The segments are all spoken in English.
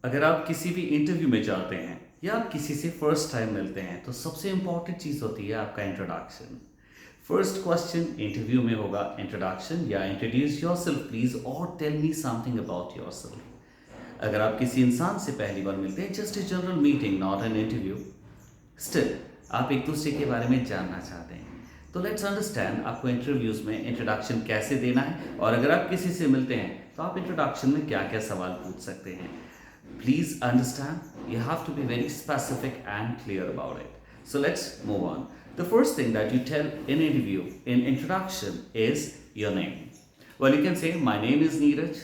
अगर आप किसी भी इंटरव्यू में जाते हैं या आप किसी से फर्स्ट टाइम मिलते हैं तो सबसे इंपॉर्टेंट चीज़ होती है आपका इंट्रोडक्शन। फर्स्ट क्वेश्चन इंटरव्यू में होगा इंट्रोडक्शन या इंट्रोड्यूस योरसेल्फ प्लीज और tell me something about yourself. अगर आप किसी इंसान से पहली बार मिलते हैं, just a general meeting not an interview, still आप एक दूसरे के बारे में जानना चाहते हैं, तो लेट्स अंडरस्टैंड आपको इंटरव्यूज में इंट्रोडक्शन कैसे देना है और अगर आप किसी से मिलते हैं तो आप इंट्रोडक्शन में क्या क्या सवाल पूछ सकते हैं। Please understand, you have to be very specific and clear about it. So let's move on. The first thing that you tell in interview, in introduction, is your name. Well, you can say, my name is Neeraj.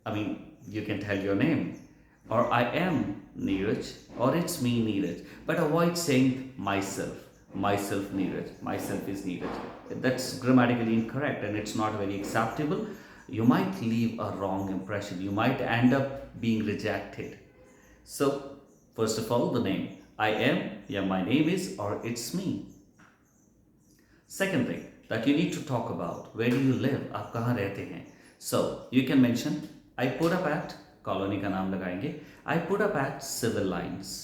I mean, you can tell your name. Or I am Neeraj. Or it's me, Neeraj. But avoid saying myself. Myself, Neeraj. Myself is Neeraj. That's grammatically incorrect and it's not very acceptable. You might leave a wrong impression. You might end up being rejected. So, first of all, the name. I am, yeah, my name is, or it's me. Second thing that you need to talk about, where do you live? आप कहाँ रहते हैं? So, you can mention, I put up at, colony का नाम लगाएंगे, I put up at civil lines.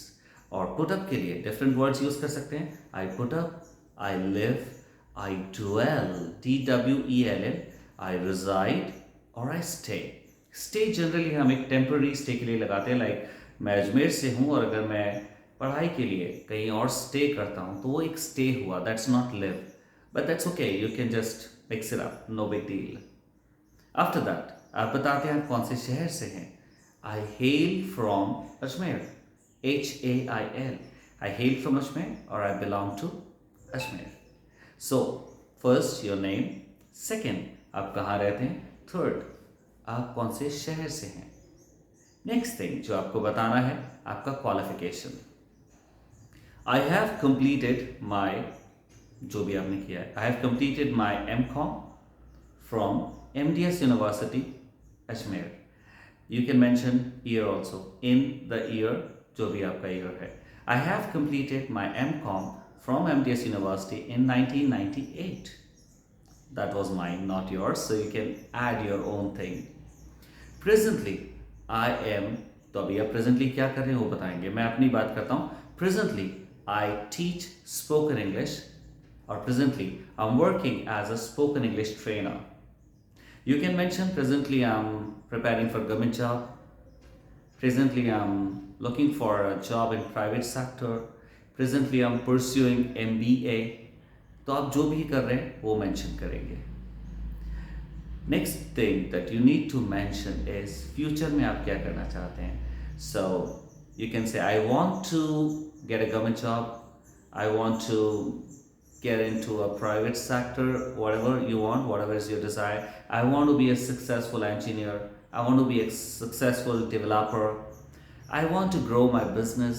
और put up के लिए different words use कर सकते हैं. I put up, I live, I dwell, DWELL, I reside, और I stay. Stay जनरली हम एक टेम्पररी स्टे के लिए लगाते हैं, लाइक मैं अजमेर से हूँ और अगर मैं पढ़ाई के लिए कहीं और स्टे करता हूँ तो वो एक स्टे हुआ, that's not live, but that's okay, you can just mix it up, no big deal. After that आप बताते हैं आप कौन से शहर से हैं। I hail from Ajmer, HAIL, I hail from Ajmer और I belong to Ajmer. So first your name, second आप कहाँ रहते हैं, थर्ड आप कौन से शहर से हैं। नेक्स्ट थिंग जो आपको बताना है, आपका qualification. I have completed my, जो भी आपने किया है, I have completed my MCom from MDS university Ajmer. You can mention year also, in the year, जो भी आपका ईयर है। I have completed my MCom from MDS university in 1998. That was mine, not yours, so you can add your own thing. Presently I am, तो अभी आप presently क्या कर रहे हो वो बताएंगे, मैं अपनी बात करता हूँ। Presently I teach spoken English और presently I am working as a spoken English trainer. You can mention presently I am preparing for government job, presently I am looking for a job in private sector, presently I am pursuing MBA। तो आप जो भी कर रहे हैं वो mention करेंगे। Next thing that you need to mention is future में आप क्या करना चाहते हैं। सो you can say I want to get a government job, I want to get into a private sector, whatever you want, whatever is your desire. I want to be a successful engineer, I want to be a successful developer, I want to grow my business.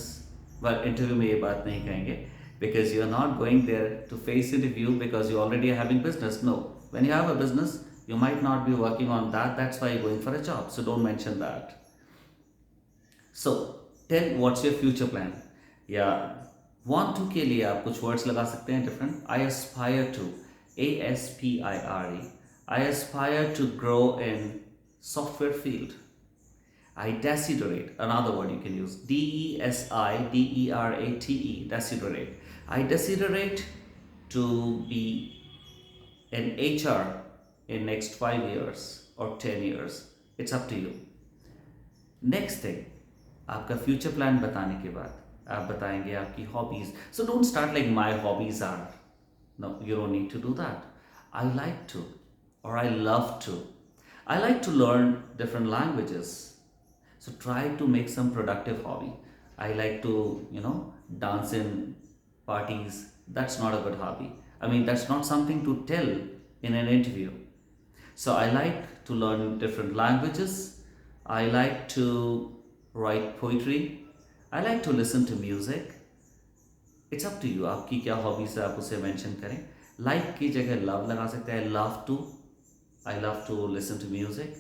But interview में ये बात नहीं कहेंगे because you are not going there to face interview because you already are having business. No, when you have a business you might not be working on that, that's why you're going for a job, so don't mention that. So tell what's your future plan. Yeah, want to के लिए आप कुछ words लगा सकते हैं different. I aspire to, ASPIRE, I aspire to grow in software field. I desiderate, another word you can use, DESIDERATE, desiderate. I desiderate to be an HR in next 5 years or 10 years. It's up to you. Next thing, आपका future plan बताने के बाद आप बताएंगे आपकी hobbies. So don't start like my hobbies are. No, you don't need to do that. I like to, or I love to. I like to learn different languages. So try to make some productive hobby. I like to, dance in parties. That's not a good hobby. I mean, that's not something to tell in an interview. So I like to learn different languages. I like to write poetry. I like to listen to music. It's up to you. आपकी क्या hobbies है आप उसे mention करें. Like की जगह love लगा सकते हैं. I love to listen to music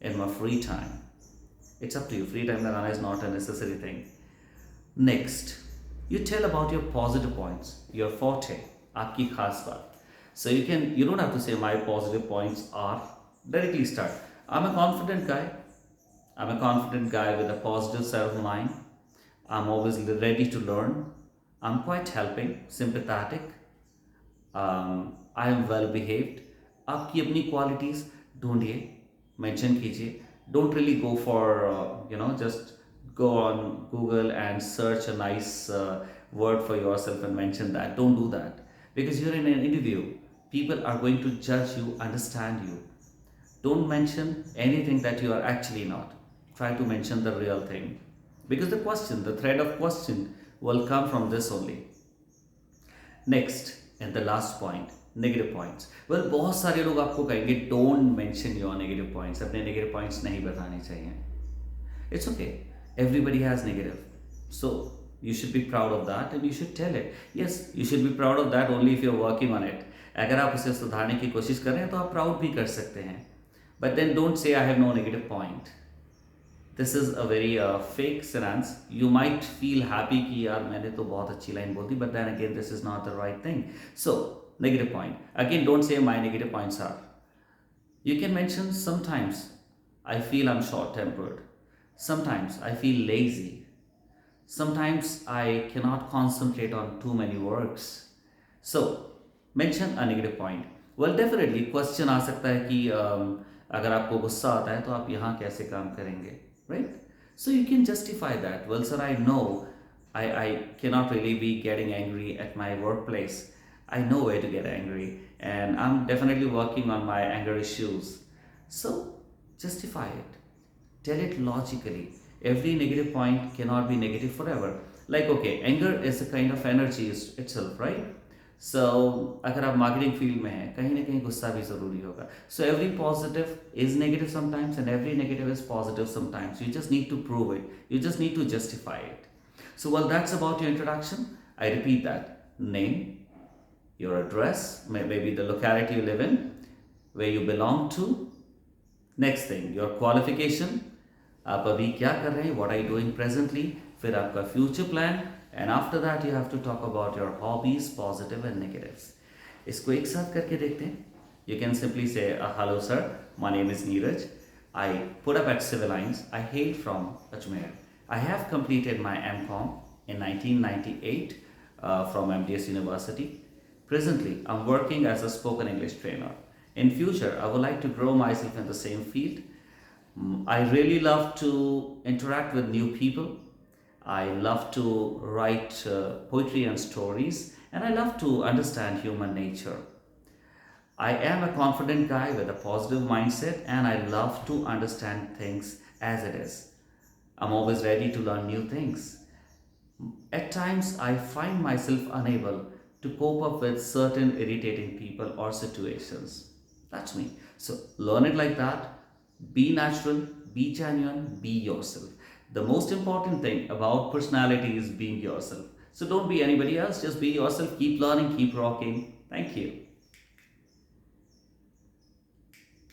in my free time. It's up to you. Free time लगाना is not a necessary thing. Next, you tell about your positive points, your forte, आपकी खास बात. So you don't have to say my positive points are, directly start. I'm a confident guy. I'm a confident guy with a positive set of mind. I'm always ready to learn. I'm quite helping, sympathetic. I am well behaved. आपकी अपनी qualities ढूंढिए, mention कीजिए. Don't really go for just go on Google and search a nice word for yourself and mention that. Don't do that, because you're in an interview. People are going to judge you, understand you. Don't mention anything that you are actually not. Try to mention the real thing, because the thread of question will come from this only. Next and the last point, negative points. Well, बहुत सारे लोग आपको कहेंगे don't mention your negative points, अपने negative points नहीं बताने चाहिए. It's okay, everybody has negative, so you should be proud of that and you should tell it. Yes, you should be proud of that only if you're working on it. अगर आप उसे सुधारने की कोशिश कर रहे हैं तो आप प्राउड भी कर सकते हैं. But then don't say I have no negative point. This is a very fake sentence. You might feel happy कि यार मैंने तो बहुत अच्छी लाइन बोल दी, but then again this is not the right thing. So negative point. Again, don't say my negative points are. You can mention sometimes I feel I'm short-tempered. Sometimes I feel lazy. Sometimes I cannot concentrate on too many works. So mention a negative point. Well, definitely question आ सकता है कि अगर आपको गुस्सा आता है तो आप यहाँ कैसे काम करेंगे, right? So you can justify that. Well, sir, I know I cannot really be getting angry at my workplace. I know where to get angry, and I'm definitely working on my anger issues. So justify it. Tell it logically. Every negative point cannot be negative forever. Like, okay, anger is a kind of energy itself, right? So अगर आप marketing field में हैं, कहीं ना कहीं गुस्सा भी ज़रूरी होगा. So every positive is negative sometimes and every negative is positive sometimes. You just need to prove it. You just need to justify it. So well, that's about your introduction. I repeat that. Name, your address, maybe the locality you live in, where you belong to. Next thing, your qualification. आप अभी क्या कर रहे हैं, what are you doing presently, फिर आपका future plan, and after that you have to talk about your hobbies, positive and negatives. इसको एक साथ करके देखते हैं. You can simply say, hello sir, my name is Neeraj. I put up at Civil Lines. I hail from Ajmer. I have completed my MCom in 1998 from MDS University. Presently, I'm working as a spoken English trainer. In future, I would like to grow myself in the same field. I really love to interact with new people. I love to write poetry and stories, and I love to understand human nature. I am a confident guy with a positive mindset, and I love to understand things as it is. I'm always ready to learn new things. At times, I find myself unable to cope up with certain irritating people or situations. That's me. So learn it like that. Be natural, be genuine, be yourself. The most important thing about personality is being yourself. So don't be anybody else, just be yourself. Keep learning, keep rocking. Thank you.